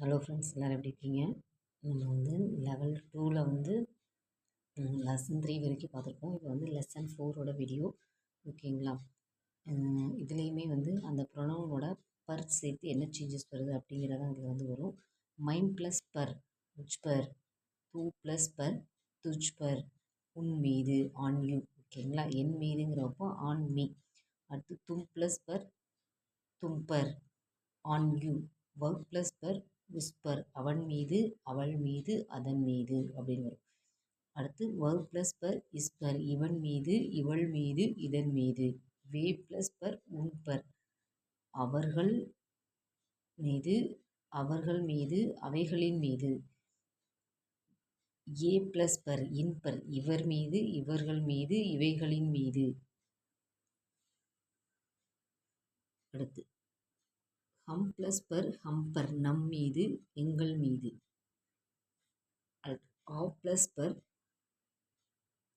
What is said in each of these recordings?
Hello friends, எல்லோரும் எப்படி இருக்கீங்க? நம்ம வந்து லெவல் 2ல் வந்து லெசன் 3 வரைக்கும் பார்த்துருக்கோம். இப்போ வந்து லெசன் 4ஓட வீடியோ. ஓகேங்களா? இதுலேயுமே வந்து அந்த ப்ரொனவுனோட பர் சேர்த்து என்ன சேஞ்சஸ் வருது அப்படிங்கிறதான் இதில் வந்து வரும். மைண்ட் ப்ளஸ் பர், உச் பர், தூ ப்ளஸ் பர், துஜ் பர், உன் மீது, ஆன் யூ. ஓகேங்களா? என் மீதுங்கிறப்போ ஆன் மீ. அடுத்து தும் ப்ளஸ் பர், தும் per, on you. Work plus per, whisper, அவன் மீது, அவள் மீது, அதன் மீது அப்படின்னு வரும். அடுத்து ஒர்க் ப்ளஸ் பர், இஸ்பர், இவன் மீது, இவள் மீது, இதன் மீது. வே ப்ளஸ் பர், உன் பர், அவர்கள் மீது, அவர்கள் மீது, அவைகளின் மீது. ஏ ப்ளஸ் பர், இன் பர், இவர் மீது, இவர்கள் மீது, இவைகளின் மீது. அடுத்து ஹம் ப்ளஸ் பர், ஹம்பர், நம் மீது, எங்கள் மீது. ஆ ப்ளஸ் பர்,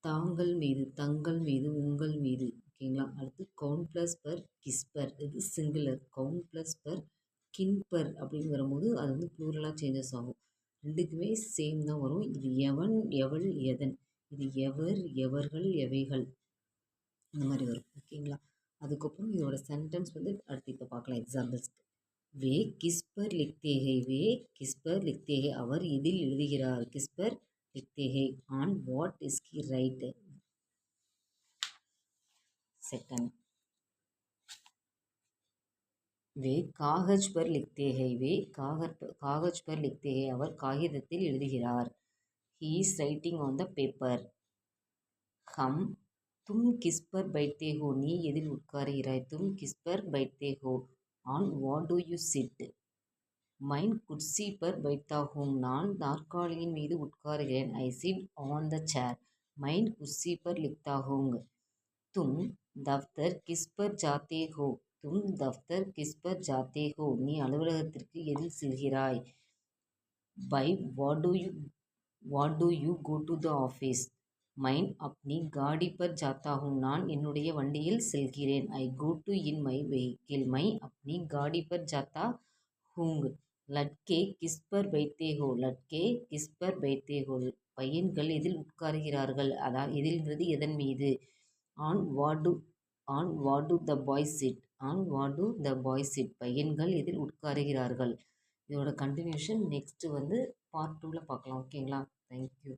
தாங்கள் மீது, தங்கள் மீது, உங்கள் மீது. ஓகேங்களா? அடுத்து கவுண்ட் ப்ளஸ் பர், கிஸ்பர், இது சிங்குலர். கவுண்ட் ப்ளஸ் பர், கின்பர் அப்படின்னு வரும்போது அது வந்து ப்ளூரலாக சேஞ்சஸ் ஆகும். ரெண்டுக்குமே சேம் தான் வரும். இது எவன், எவள், எதன். இது எவர், எவர்கள், எவைகள், இந்த மாதிரி வரும். ஓகேங்களா? அதுக்கப்புறம் இதோட சென்டென்ஸ் வந்து அடுத்து இப்போ பார்க்கலாம் எக்ஸாம்பிள்ஸ்க்கு. வே கிஸ்பர் லிக்தேகை, வே கிஸ்பர் லிக்தேகை, அவர் இதில் எழுதுகிறார். கிஸ்பர் லிக்தேகை, on what is he write. Second, வே காகஜ் பர் லிக்தேகை, வே காகஜ் பர் லிக்தேகை, அவர் காகிதத்தில் எழுதுகிறார். He is writing on the paper. ஹம் தும் கிஸ்பர் பைத்தே ஹோ, நீ எதில் உட்காருகிறாய். தும் கிஸ்பர் பைத்தே ஹோ, on what do you sit. மைன் குர்சி பர் பைத்தா ஹூம், நான் நாற்காலியின் மீது உட்காருகிறேன். I sit on the chair. மைன் குர்சி பர் லிக்தா ஹூங். தும் தஃப்தர் கிஸ் பர் ஜாத்தே ஹோ, தும் தஃப்தர் கிஸ் பர் ஜாத்தே ஹோ, நீ அலுவலகத்திற்கு எதில் செல்கிறாய். By what do you go to the office. மைன் அப்னி காடி பர் ஜாத்தா ஹூம், நான் என்னுடைய வண்டியில் செல்கிறேன். I go to in my vehicle. மை அப்னி காடி பர் ஜாத்தா ஹூங். லட்கே கிஸ் பர் பைத்தே ஹோ, லட்கே கிஸ் பர் பைத்தே ஹோ, பையன்கள் எதில் உட்காருகிறார்கள். அதான் எதில்ங்கிறது எதன் மீது. On what do the boys sit, on what do the boys sit, பையன்கள் எதில் உட்காருகிறார்கள். இதோட கண்டினியூஷன் நெக்ஸ்ட் வந்து பார்ட் 2ல் பார்க்கலாம். ஓகேங்களா? தேங்க்யூ.